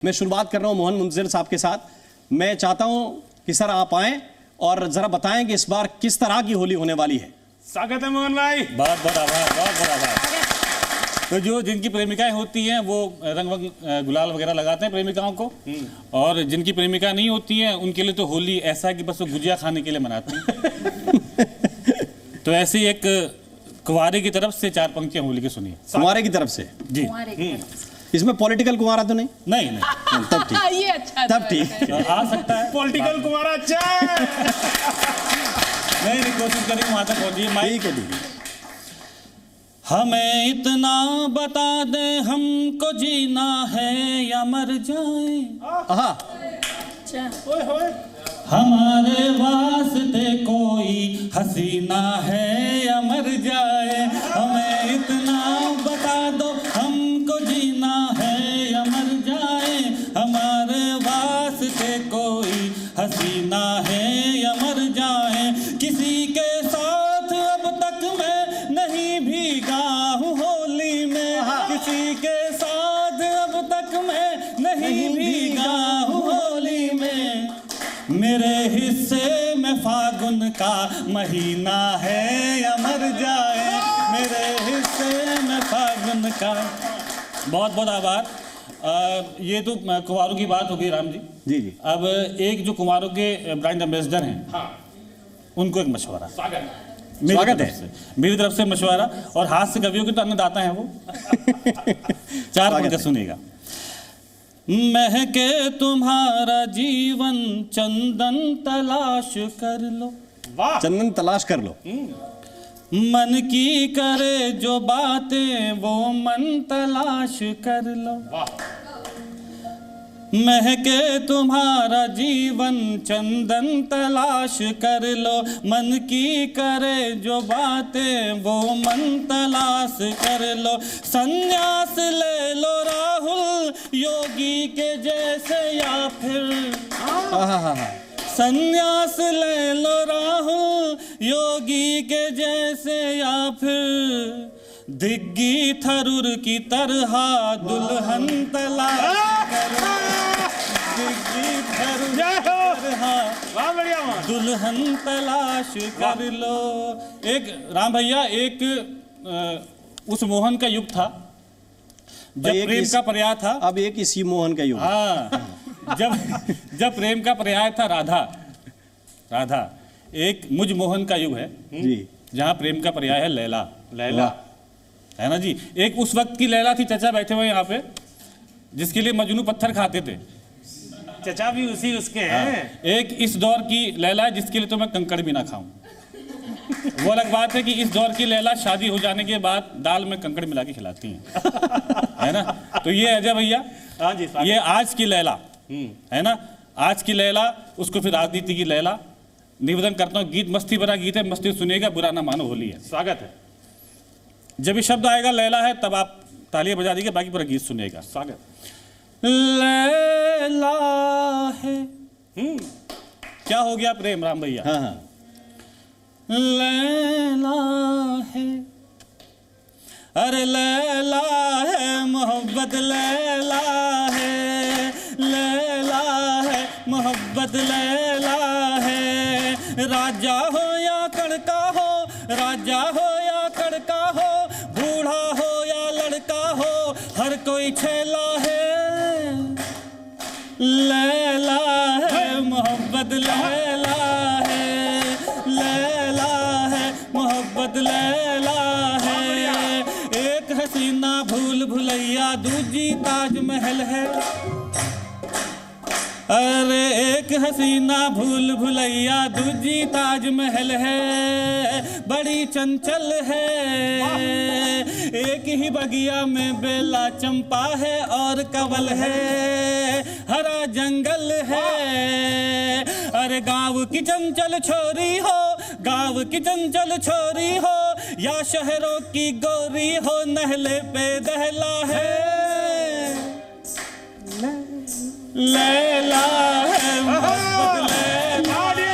मैं शुरुआत कर रहा हूं मोहन मुंजिर साहब के साथ। मैं चाहता हूं कि सर आप आएं और जरा बताएं कि इस बार किस तरह की होली होने वाली है। स्वागत है मोहन भाई। बहुत बहुत आभार, बहुत बहुत आभार। तो जो जिनकी प्रेमिकाएं होती हैं वो रंग गुलाल वगैरह लगाते हैं प्रेमिकाओं को, और जिनकी प्रेमिका नहीं होती हैं उनके लिए तो होली ऐसा है कि बस वो गुजिया खाने के लिए मनाते हैं। तो ऐसे ही एक कुंवारे की तरफ से 4 पंक्तियां होली की सुनिए। कुंवारे की तरफ से जी। इसमें पॉलिटिकल कुंवारा तो नहीं? नहीं नहीं, तब ठीक। ये अच्छा तब ठीक आ सकता है। पॉलिटिकल कुमारा अच्छा है। नहीं, कोशिश करेंगे वहां तक पहुंचिए। ठीक है, ठीक है। हमें इतना बता दे हमको जीना है या मर जाए, ओए होए। हमारे वास्ते कोई हसीना है या मर जाए। हमें इतना बता दो हमको जीना है या मर जाए, हमारे वास्ते कोई हसीना है या मर जाए। किसी के साथ अब तक मैं नहीं भीगा हूँ होली में, किसी के साथ अब तक मैं नहीं भीगा हूँ होली में। मेरे हिस्से में फागुन का महीना है या मर जाए, मेरे हिस्से में फागुन का। बहुत बहुत आभार। ये तो कुंवारों की बात हो गई राम जी। जी जी। अब एक जो कुंवारों के ब्रांड एम्बेसडर हैं, उनको एक मशवरा। स्वागत है। मेरी तरफ से मशवरा, और हास्य कवियों के तो अन्नदाता हैं वो। 4 पंक्तियां सुनिएगा। महके तुम्हारा जीवन चंदन तलाश कर लो, वाह। चंदन तलाश कर लो। मन की करे जो बातें वो मन तलाश कर लो। वाह। महके तुम्हारा जीवन चंदन तलाश कर लो, मन की करे जो बातें वो मन तलाश कर लो। संन्यास ले लो राहुल योगी के जैसे, या फिर संन्यास ले लो राहुल योगी के जैसे, या फिर दिग्गी थरुर की तरह दुल्हन तलाश करो। दिग्गी थरुर की तरह दुल्हन तलाश कर लो। एक राम भैया, एक उस मोहन का युग था जब प्रेम का पर्याय था। अब एक इसी मोहन का युग। हाँ, जब प्रेम का पर्याय था राधा। एक मुझ मोहन का युग है जी, जहाँ प्रेम का पर्याय है लैला। लैला है ना जी। एक उस वक्त की लैला थी, चचा बैठे हुए यहाँ पे, जिसके लिए मजनू पत्थर खाते थे। चचा भी उसी उसके हैं। एक इस दौर की लैला है जिसके लिए तो मैं कंकड़ भी ना खाऊं। वो अलग बात है कि इस दौर की लैला शादी हो जाने के बाद दाल में कंकड़ मिला के खिलाती हैं। है ना। तो ये अजय भैया, हाँ जी, ये आज की लैला है ना, आज की लैला, उसको फिर राजनीति की लैला। निवेदन करता हूँ, गीत मस्ती भरा गीत है, मस्ती सुनिएगा, बुरा ना मानो, होली है। स्वागत है। जब ये शब्द आएगा लैला है तब आप तालियां बजा दीजिए, बाकी पूरा गीत सुनिएगा। स्वागत। लैला है। क्या हो गया प्रेम राम भैया? हाँ हाँ। लैला है, अरे लैला है मोहब्बत, लैला है, लैला है मोहब्बत, लैला है। राजा हो या कड़का हो, राजा हो या कड़का हो, बूढ़ा हो या लड़का हो, हर कोई छेला है। लैला है मोहब्बत, लैला है, लैला है मोहब्बत, लैला है। एक हसीना भूल भुलैया दूजी ताजमहल है, अरे एक हसीना भूल भुलैया दूजी ताजमहल है। बड़ी चंचल है, एक ही बगिया में बेला चंपा है और कवल है, हरा जंगल है। अरे गाँव की चंचल छोरी हो, गाँव की चंचल छोरी हो, या शहरों की गोरी हो, नहले पे दहला है। लैला है मोहब्बत, लैला है,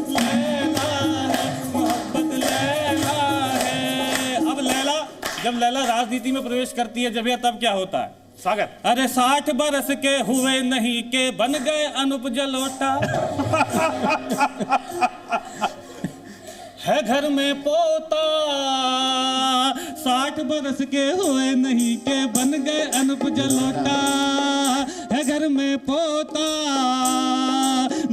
लैला है मोहब्बत, लैला है। अब लैला, जब लैला राजनीति में प्रवेश करती है जब, तब क्या होता है? स्वागत। अरे 60 बरस के हुए नहीं के बन गए अनूप जलोटा। है घर में पोता, 60 बरस के हुए नहीं के बन गए अनूप जलोटा। है घर में पोता,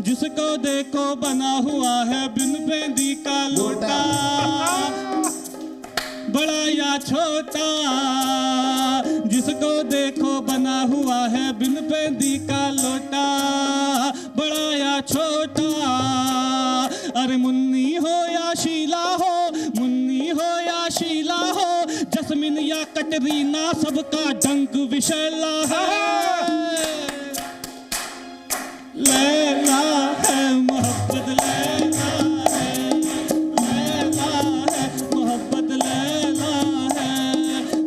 जिसको देखो बना हुआ है बिन बेंदी का लोटा। बड़ा या छोटा, जिसको देखो बना हुआ है बिन बेंदी का लोटा। बड़ा या छोटा, अरे मुन्नी हो या शीला हो, मुन्नी हो या शीला हो, जस्मिन या कटरीना सबका डंक विशैला है। लैला है मोहब्बत, लैला है, लैला है मोहब्बत, लैला है,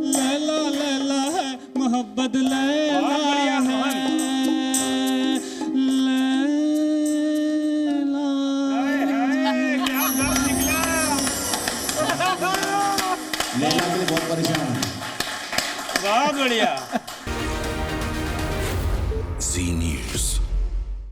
लैला लैला है मोहब्बत, लैला है, लैला। क्या बात निकला। लैला के लिए बहुत परेशान है। बहुत बढ़िया। Z News.